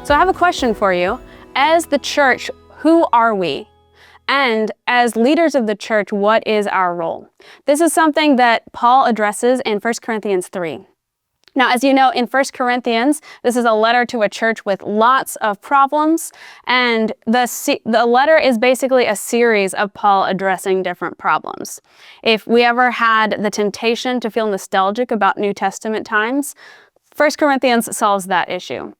So I have a question for you. As the church, who are we? And as leaders of the church, what is our role? This is something that Paul addresses in 1 Corinthians 3. Now, as you know, in 1 Corinthians, this is a letter to a church with lots of problems, and the letter is basically a series of Paul addressing different problems. If we ever had the temptation to feel nostalgic about New Testament times, 1 Corinthians solves that issue.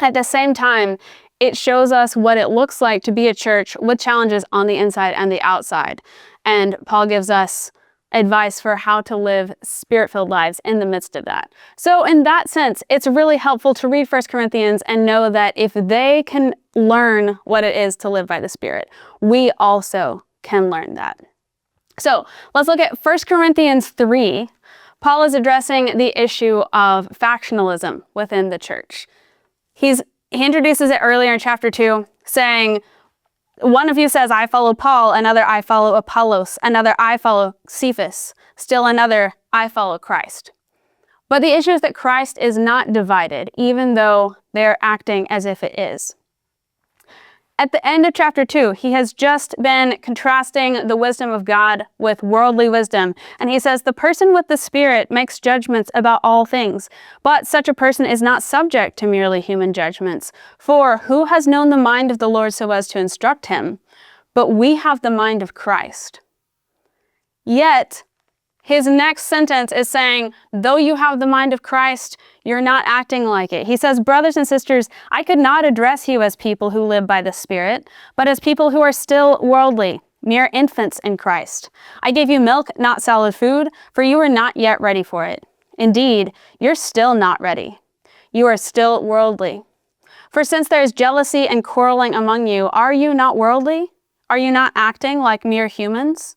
At the same time, it shows us what it looks like to be a church with challenges on the inside and the outside. And Paul gives us advice for how to live spirit-filled lives in the midst of that. So in that sense, it's really helpful to read 1 Corinthians and know that if they can learn what it is to live by the Spirit, we also can learn that. So let's look at 1 Corinthians 3. Paul is addressing the issue of factionalism within the church. He introduces it earlier in chapter 2, saying, one of you says, I follow Paul, another, I follow Apollos, another, I follow Cephas, still another, I follow Christ. But the issue is that Christ is not divided, even though they're acting as if it is. At the end of chapter 2, he has just been contrasting the wisdom of God with worldly wisdom. And he says, the person with the Spirit makes judgments about all things, but such a person is not subject to merely human judgments. For who has known the mind of the Lord so as to instruct him? But we have the mind of Christ. Yet, his next sentence is saying, though you have the mind of Christ, you're not acting like it. He says, brothers and sisters, I could not address you as people who live by the Spirit, but as people who are still worldly, mere infants in Christ. I gave you milk, not solid food, for you are not yet ready for it. Indeed, you're still not ready. You are still worldly. For since there is jealousy and quarreling among you, are you not worldly? Are you not acting like mere humans?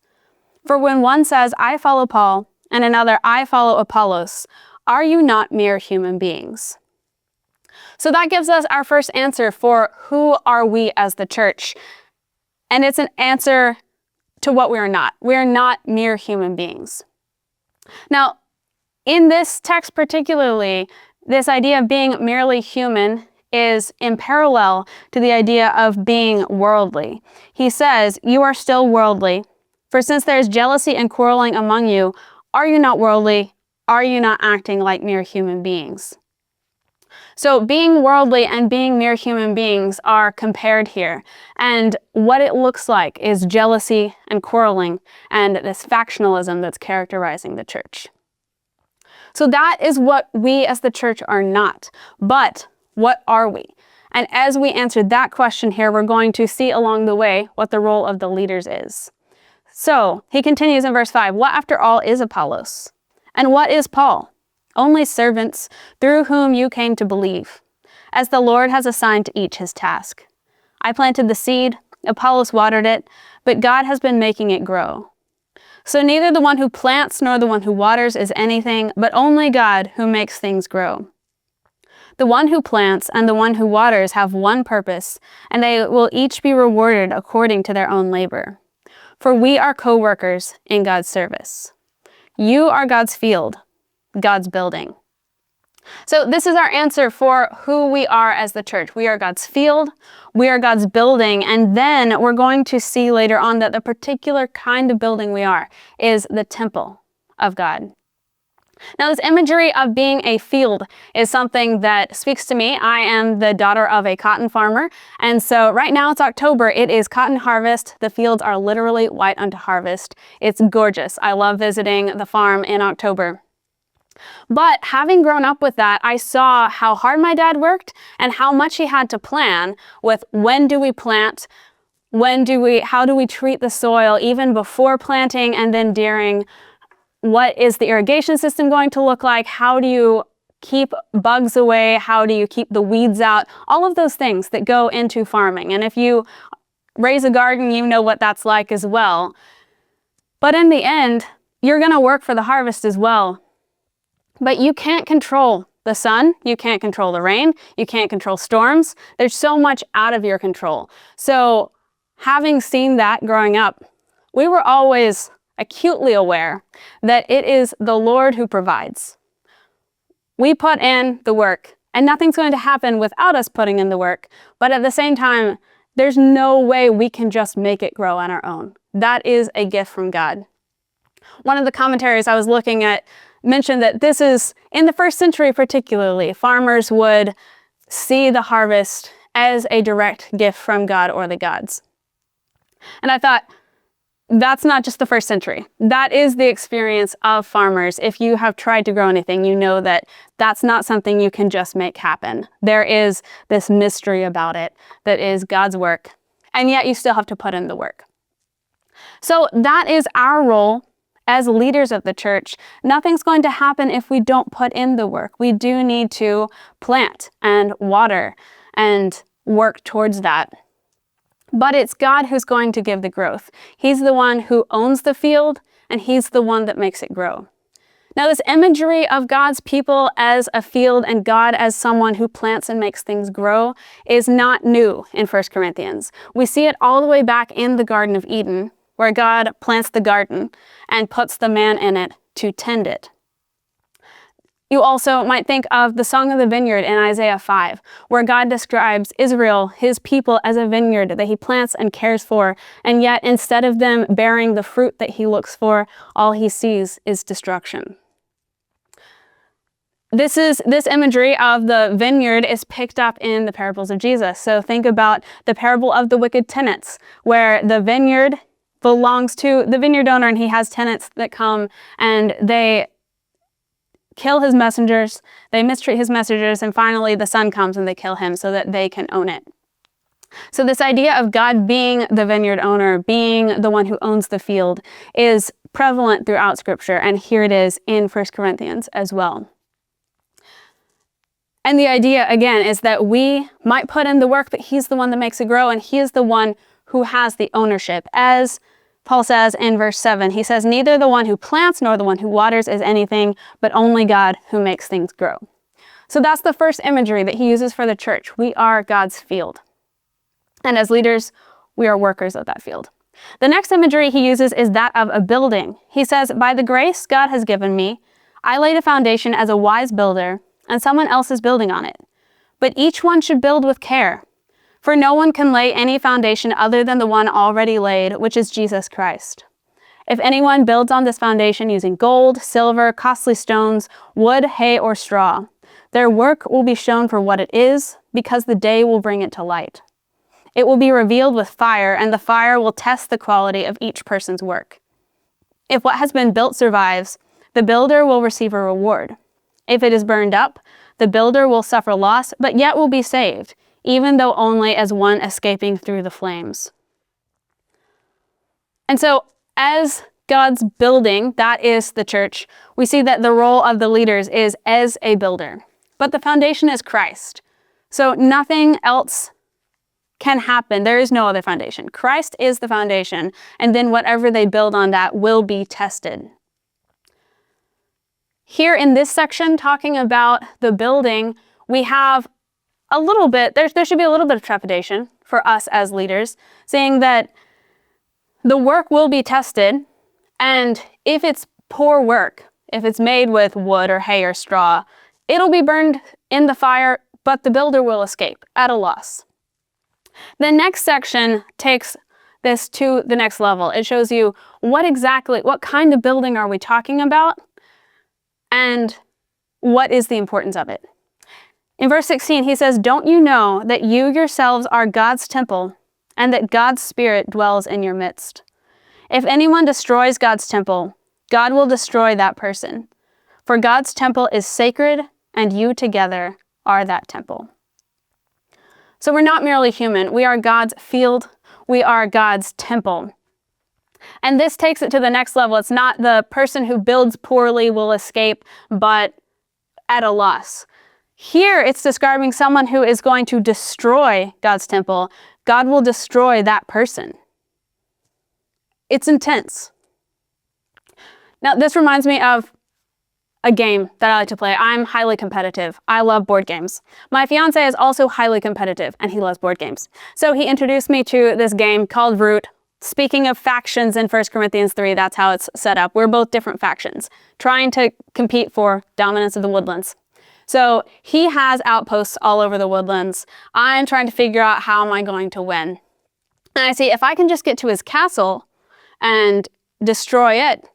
For when one says, I follow Paul, and another, I follow Apollos, are you not mere human beings? So that gives us our first answer for who are we as the church. And it's an answer to what we are not. We are not mere human beings. Now, in this text particularly, this idea of being merely human is in parallel to the idea of being worldly. He says, you are still worldly. For since there is jealousy and quarreling among you, are you not worldly? Are you not acting like mere human beings? So being worldly and being mere human beings are compared here. And what it looks like is jealousy and quarreling and this factionalism that's characterizing the church. So that is what we as the church are not. But what are we? And as we answer that question here, we're going to see along the way what the role of the leaders is. So he continues in verse 5, what after all is Apollos? And what is Paul? Only servants through whom you came to believe, as the Lord has assigned to each his task. I planted the seed, Apollos watered it, but God has been making it grow. So neither the one who plants nor the one who waters is anything, but only God who makes things grow. The one who plants and the one who waters have one purpose, and they will each be rewarded according to their own labor. For we are co-workers in God's service. You are God's field, God's building. So this is our answer for who we are as the church. We are God's field, we are God's building, and then we're going to see later on that the particular kind of building we are is the temple of God. Now, this imagery of being a field is something that speaks to me. I am the daughter of a cotton farmer, and so right now it's October. It is cotton harvest. The fields are literally white unto harvest. It's gorgeous. I love visiting the farm in October. But having grown up with that, I saw how hard my dad worked and how much he had to plan with when do we plant, how do we treat the soil even before planting and then during. What is the irrigation system going to look like? How do you keep bugs away? How do you keep the weeds out? All of those things that go into farming. And if you raise a garden, you know what that's like as well. But in the end, you're going to work for the harvest as well. But you can't control the sun. You can't control the rain. You can't control storms. There's so much out of your control. So having seen that growing up, we were always acutely aware that it is the Lord who provides. We put in the work And nothing's going to happen without us putting in the work. But at the same time, there's no way we can just make it grow on our own. That is a gift from God. One of the commentaries I was looking at mentioned that this is, in the first century particularly, farmers would see the harvest as a direct gift from God or the gods. And I thought, that's not just the first century. That is the experience of farmers. If you have tried to grow anything, you know that that's not something you can just make happen. There is this mystery about it that is God's work, and yet you still have to put in the work. So that is our role as leaders of the church. Nothing's going to happen if we don't put in the work. We do need to plant and water and work towards that. But it's God who's going to give the growth. He's the one who owns the field, and He's the one that makes it grow. Now, this imagery of God's people as a field and God as someone who plants and makes things grow is not new in 1 Corinthians. We see it all the way back in the Garden of Eden, where God plants the garden and puts the man in it to tend it. You also might think of the Song of the Vineyard in Isaiah 5, where God describes Israel, His people, as a vineyard that He plants and cares for, and yet instead of them bearing the fruit that He looks for, all He sees is destruction. This imagery of the vineyard is picked up in the parables of Jesus. So think about the parable of the wicked tenants, where the vineyard belongs to the vineyard owner, and he has tenants that come and they kill his messengers, they mistreat his messengers, and finally the son comes and they kill him so that they can own it. So this idea of God being the vineyard owner, being the one who owns the field, is prevalent throughout Scripture, and here it is in 1 Corinthians as well. And the idea, again, is that we might put in the work, but He's the one that makes it grow, and He is the one who has the ownership. As Paul says in verse 7, he says, "Neither the one who plants nor the one who waters is anything, but only God who makes things grow." So that's the first imagery that he uses for the church. We are God's field. And as leaders, we are workers of that field. The next imagery he uses is that of a building. He says, "By the grace God has given me, I laid a foundation as a wise builder, and someone else is building on it. But each one should build with care. For no one can lay any foundation other than the one already laid, which is Jesus Christ. If anyone builds on this foundation using gold, silver, costly stones, wood, hay, or straw, their work will be shown for what it is, because the day will bring it to light. It will be revealed with fire, and the fire will test the quality of each person's work. If what has been built survives, the builder will receive a reward. If it is burned up, the builder will suffer loss, but yet will be saved, even though only as one escaping through the flames." And so, as God's building, that is the church, we see that the role of the leaders is as a builder. But the foundation is Christ. So nothing else can happen. There is no other foundation. Christ is the foundation, and then whatever they build on that will be tested. Here in this section, talking about the building, we have a little bit, there should be a little bit of trepidation for us as leaders, saying that the work will be tested, and if it's poor work, if it's made with wood or hay or straw, it'll be burned in the fire, but the builder will escape at a loss. The next section takes this to the next level. It shows you what kind of building are we talking about, and what is the importance of it. In verse 16, he says, "Don't you know that you yourselves are God's temple, and that God's Spirit dwells in your midst? If anyone destroys God's temple, God will destroy that person. For God's temple is sacred, and you together are that temple." So we're not merely human. We are God's field. We are God's temple. And this takes it to the next level. It's not the person who builds poorly will escape, but at a loss. Here, it's describing someone who is going to destroy God's temple. God will destroy that person. It's intense. Now, this reminds me of a game that I like to play. I'm highly competitive. I love board games. My fiance is also highly competitive, and he loves board games. So he introduced me to this game called Root. Speaking of factions in 1 Corinthians 3, that's how it's set up. We're both different factions, trying to compete for dominance of the woodlands. So he has outposts all over the woodlands. I'm trying to figure out how am I going to win. And I see if I can just get to his castle and destroy it,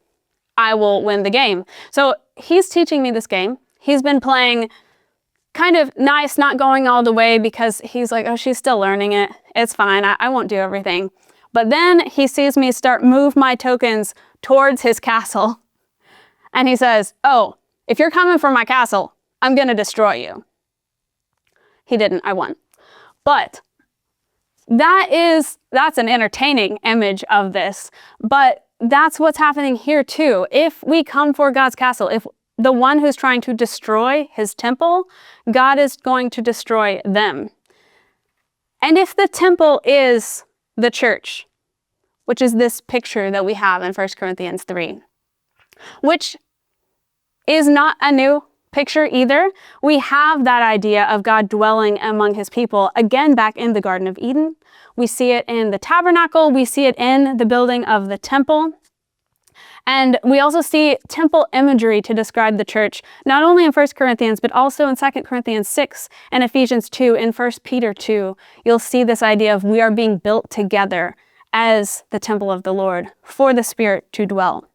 I will win the game. So he's teaching me this game. He's been playing kind of nice, not going all the way because he's like, oh, she's still learning it. It's fine. I won't do everything. But then he sees me move my tokens towards his castle. And he says, oh, if you're coming for my castle, I'm going to destroy you. He didn't. I won. But that's an entertaining image of this. But that's what's happening here too. If we come for God's castle, if the one who's trying to destroy his temple, God is going to destroy them. And if the temple is the church, which is this picture that we have in 1 Corinthians 3, which is not a new picture either. We have that idea of God dwelling among his people, again, back in the Garden of Eden. We see it in the tabernacle. We see it in the building of the temple. And we also see temple imagery to describe the church, not only in 1 Corinthians, but also in 2 Corinthians 6 and Ephesians 2 and 1 Peter 2. You'll see this idea of we are being built together as the temple of the Lord for the Spirit to dwell.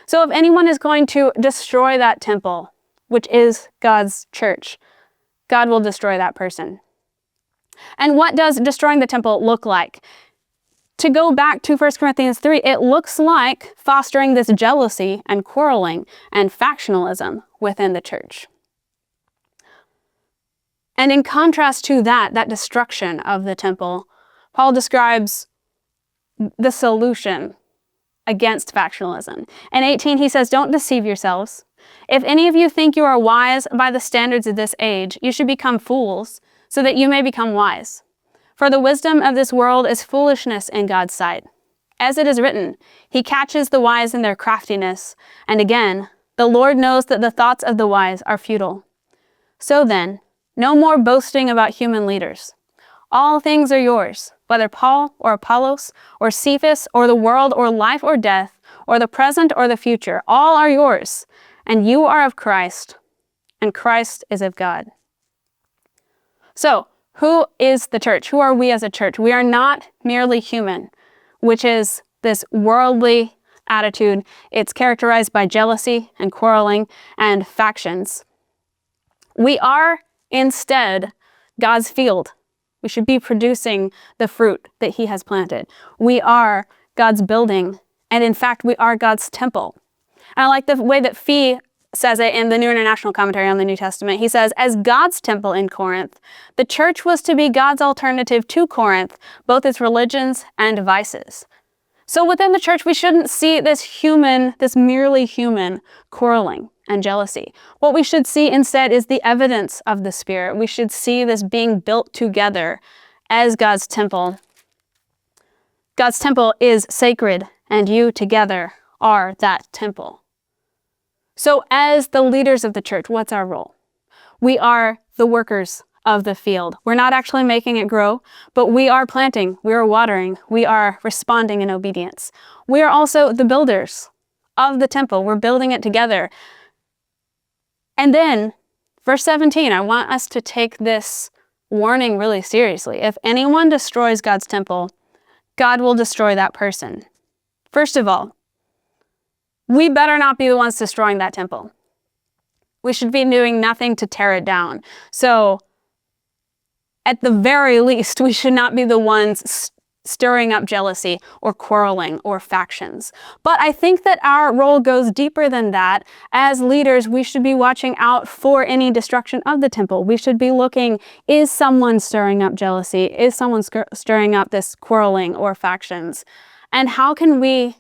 So if anyone is going to destroy that temple, which is God's church, God will destroy that person. And what does destroying the temple look like? To go back to 1 Corinthians 3, it looks like fostering this jealousy and quarreling and factionalism within the church. And in contrast to that destruction of the temple, Paul describes the solution against factionalism. In 18, he says, don't deceive yourselves. If any of you think you are wise by the standards of this age, you should become fools so that you may become wise. For the wisdom of this world is foolishness in God's sight. As it is written, he catches the wise in their craftiness. And again, the Lord knows that the thoughts of the wise are futile. So then, no more boasting about human leaders. All things are yours, whether Paul or Apollos or Cephas or the world or life or death or the present or the future. All are yours, and you are of Christ, and Christ is of God. So, who is the church? Who are we as a church? We are not merely human, which is this worldly attitude. It's characterized by jealousy and quarreling and factions. We are instead God's field. We should be producing the fruit that he has planted. We are God's building, and in fact, we are God's temple. And I like the way that Fee says it in the New International Commentary on the New Testament. He says, as God's temple in Corinth, the church was to be God's alternative to Corinth, both its religions and vices. So within the church, we shouldn't see this merely human quarreling and jealousy. What we should see instead is the evidence of the Spirit. We should see this being built together as God's temple. God's temple is sacred, and you together are that temple. So as the leaders of the church, what's our role? We are the workers of the field. We're not actually making it grow, but we are planting, we are watering, we are responding in obedience. We are also the builders of the temple. We're building it together. And then, verse 17, I want us to take this warning really seriously. If anyone destroys God's temple, God will destroy that person. First of all, we better not be the ones destroying that temple. We should be doing nothing to tear it down. So, at the very least, we should not be the ones stirring up jealousy or quarreling or factions. But I think that our role goes deeper than that. As leaders, we should be watching out for any destruction of the temple. We should be looking, is someone stirring up jealousy? Is someone stirring up this quarreling or factions? And how can we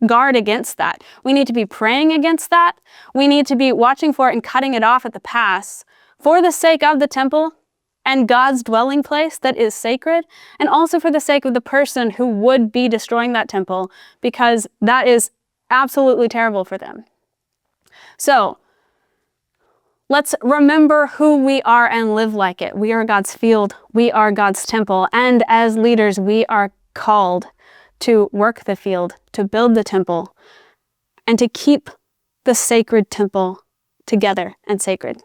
guard against that? We need to be praying against that. We need to be watching for it and cutting it off at the pass for the sake of the temple and God's dwelling place that is sacred, and also for the sake of the person who would be destroying that temple, because that is absolutely terrible for them. So, let's remember who we are and live like it. We are God's field. We are God's temple. And as leaders, we are called to work the field, to build the temple, and to keep the sacred temple together and sacred.